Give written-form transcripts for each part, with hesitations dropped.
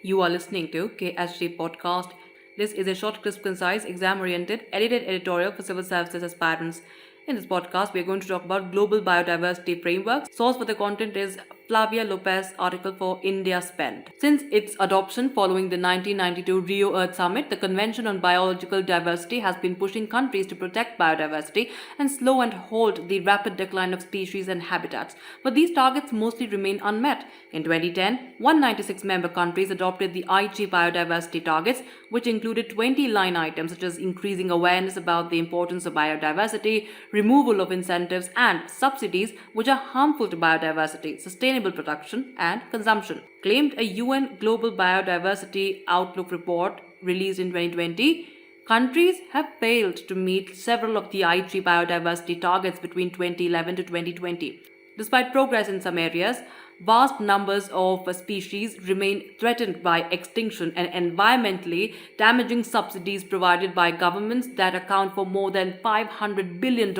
You are listening to KSG Podcast. This is a short, crisp, concise, exam-oriented, edited editorial for civil services aspirants. In this podcast, we are going to talk about global biodiversity frameworks. Source for the content is Flavia Lopes' article for IndiaSpend. Since its adoption following the 1992 Rio Earth Summit, the Convention on Biological Diversity has been pushing countries to protect biodiversity and slow and halt the rapid decline of species and habitats. But these targets mostly remain unmet. In 2010, 196 member countries adopted the Aichi biodiversity targets, which included 20 line items such as increasing awareness about the importance of biodiversity, removal of incentives and subsidies which are harmful to biodiversity, sustainable production and consumption. Claimed a UN Global Biodiversity Outlook report released in 2020, countries have failed to meet several of the Aichi biodiversity targets between 2011 to 2020. Despite progress in some areas, vast numbers of species remain threatened by extinction, and environmentally damaging subsidies provided by governments that account for more than $500 billion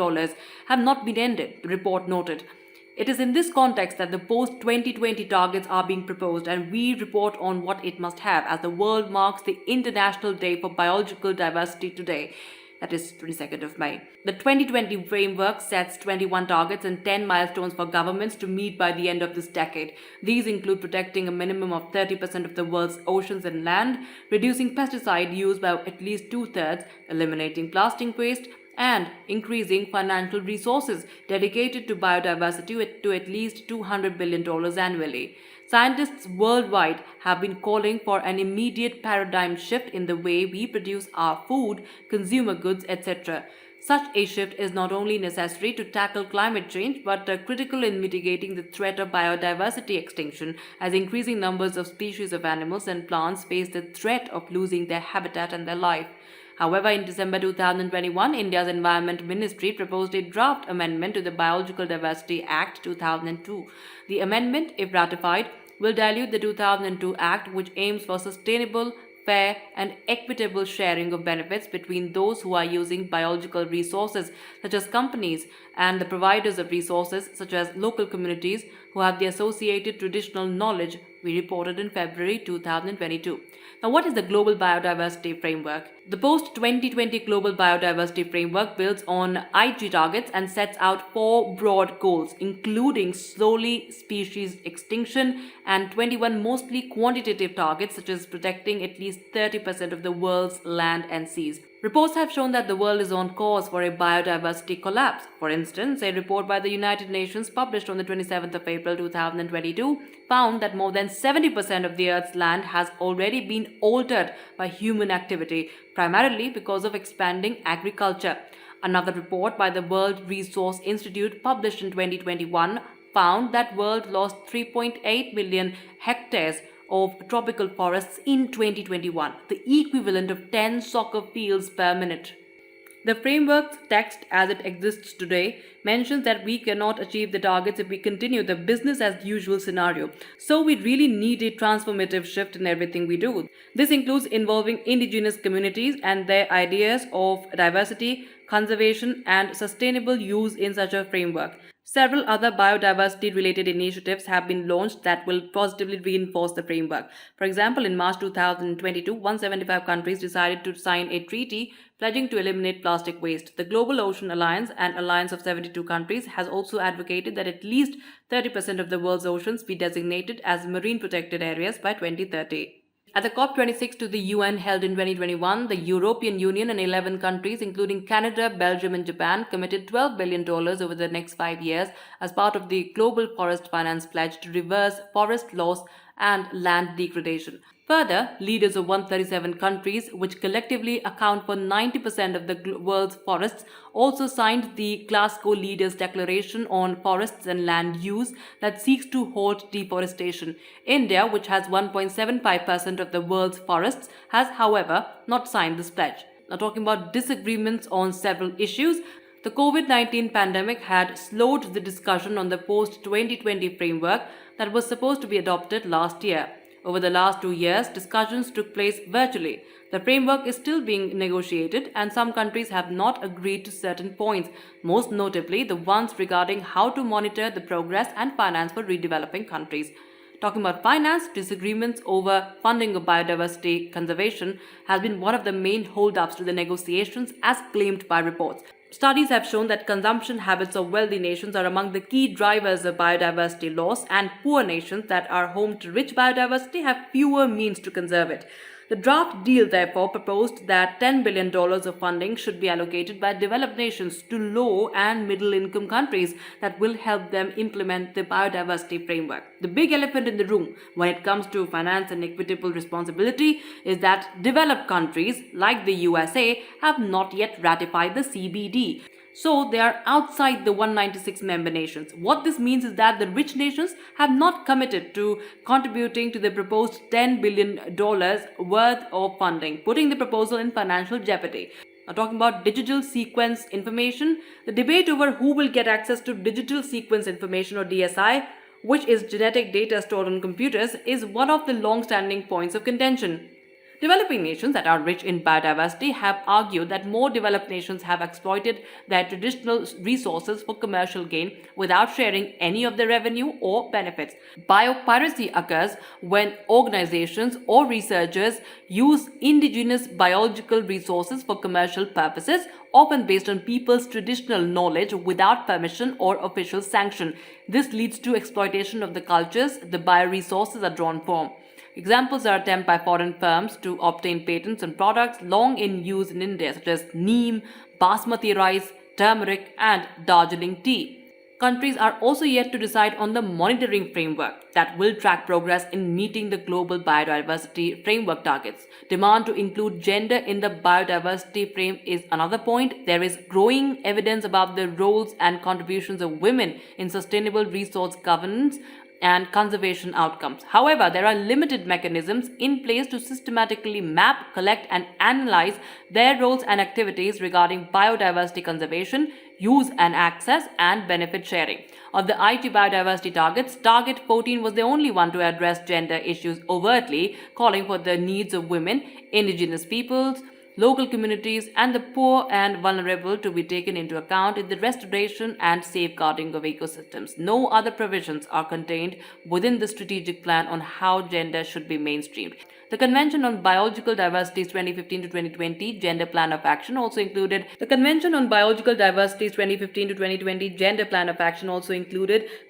have not been ended, the report noted. It is in this context that the post-2020 targets are being proposed, and we report on what it must have as the world marks the International Day for Biological Diversity today. That is 22nd of May. The 2020 framework sets 21 targets and 10 milestones for governments to meet by the end of this decade. These include protecting a minimum of 30% of the world's oceans and land, reducing pesticide use by at least 2/3, eliminating plastic waste, and increasing financial resources dedicated to biodiversity to at least $200 billion annually. Scientists worldwide have been calling for an immediate paradigm shift in the way we produce our food, consumer goods, etc. Such a shift is not only necessary to tackle climate change but critical in mitigating the threat of biodiversity extinction, as increasing numbers of species of animals and plants face the threat of losing their habitat and their life. However, in December 2021, India's Environment Ministry proposed a draft amendment to the Biological Diversity Act 2002. The amendment, if ratified, will dilute the 2002 Act, which aims for sustainable, fair and equitable sharing of benefits between those who are using biological resources, such as companies, and the providers of resources, such as local communities, who have the associated traditional knowledge, we reported in February 2022. Now, what is the Global Biodiversity Framework? The post-2020 Global Biodiversity Framework builds on Aichi targets and sets out 4 broad goals, including slowly species extinction, and 21 mostly quantitative targets, such as protecting at least 30% of the world's land and seas. Reports have shown that the world is on course for a biodiversity collapse. For instance, a report by the United Nations published on the 27th of April 2022 found that more than 70% of the Earth's land has already been altered by human activity, primarily because of expanding agriculture. Another report by the World Resource Institute published in 2021 found that the world lost 3.8 million hectares of tropical forests in 2021, the equivalent of 10 soccer fields per minute. The framework's text as it exists today mentions that we cannot achieve the targets if we continue the business as usual scenario. So we really need a transformative shift in everything we do. This includes involving indigenous communities and their ideas of diversity, conservation and sustainable use in such a framework. Several other biodiversity-related initiatives have been launched that will positively reinforce the framework. For example, in March 2022, 175 countries decided to sign a treaty pledging to eliminate plastic waste. The Global Ocean Alliance, an alliance of 72 countries, has also advocated that at least 30% of the world's oceans be designated as marine protected areas by 2030. At the COP26 to the UN held in 2021, the European Union and 11 countries, including Canada, Belgium and Japan, committed $12 billion over the next 5 years as part of the Global Forest Finance Pledge to reverse forest loss and land degradation. Further, leaders of 137 countries, which collectively account for 90% of the world's forests, also signed the Glasgow Leaders Declaration on Forests and Land Use that seeks to halt deforestation. India, which has 1.75% of the world's forests, has, however, not signed this pledge. Now, talking about disagreements on several issues, the COVID-19 pandemic had slowed the discussion on the post-2020 framework that was supposed to be adopted last year. Over the last 2 years, discussions took place virtually. The framework is still being negotiated, and some countries have not agreed to certain points, most notably the ones regarding how to monitor the progress and finance for redeveloping countries. Talking about finance, disagreements over funding of biodiversity conservation has been one of the main holdups to the negotiations, as claimed by reports. Studies have shown that consumption habits of wealthy nations are among the key drivers of biodiversity loss, and poor nations that are home to rich biodiversity have fewer means to conserve it. The draft deal therefore proposed that $10 billion of funding should be allocated by developed nations to low and middle income countries that will help them implement the biodiversity framework. The big elephant in the room when it comes to finance and equitable responsibility is that developed countries like the USA have not yet ratified the CBD. So they are outside the 196 member nations. What this means is that the rich nations have not committed to contributing to the proposed $10 billion worth of funding, putting the proposal in financial jeopardy. Now, talking about digital sequence information, the debate over who will get access to digital sequence information, or DSI, which is genetic data stored on computers, is one of the long-standing points of contention. Developing nations that are rich in biodiversity have argued that more developed nations have exploited their traditional resources for commercial gain without sharing any of the revenue or benefits. Biopiracy occurs when organizations or researchers use indigenous biological resources for commercial purposes, often based on people's traditional knowledge without permission or official sanction. This leads to exploitation of the cultures the bioresources are drawn from. Examples are attempts by foreign firms to obtain patents on products long in use in India, such as neem, basmati rice, turmeric, and Darjeeling tea. Countries are also yet to decide on the monitoring framework that will track progress in meeting the global biodiversity framework targets. Demand to include gender in the biodiversity frame is another point. There is growing evidence about the roles and contributions of women in sustainable resource governance and conservation outcomes. However, there are limited mechanisms in place to systematically map, collect, and analyze their roles and activities regarding biodiversity conservation, use and access, and benefit sharing. Of the Aichi biodiversity targets, Target 14 was the only one to address gender issues overtly, calling for the needs of women, indigenous peoples, local communities, and the poor and vulnerable to be taken into account in the restoration and safeguarding of ecosystems. No other provisions are contained within the strategic plan on how gender should be mainstreamed. The Convention on Biological Diversity's 2015 to 2020 Gender Plan of Action also included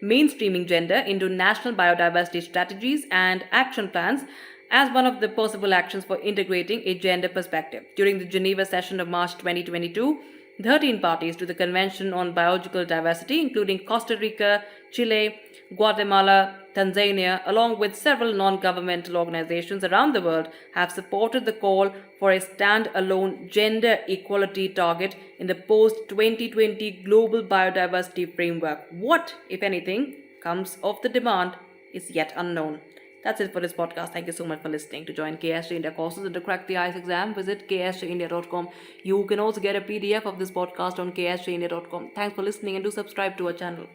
mainstreaming gender into national biodiversity strategies and action plans as one of the possible actions for integrating a gender perspective. During the Geneva session of March 2022, 13 parties to the Convention on Biological Diversity, including Costa Rica, Chile, Guatemala, Tanzania, along with several non-governmental organizations around the world, have supported the call for a stand-alone gender equality target in the post-2020 global biodiversity framework. What, if anything, comes of the demand is yet unknown. That's it for this podcast. Thank you so much for listening. To join KSG India courses and to crack the IELTS exam, visit ksgindia.com. You can also get a PDF of this podcast on ksgindia.com. Thanks for listening and do subscribe to our channel.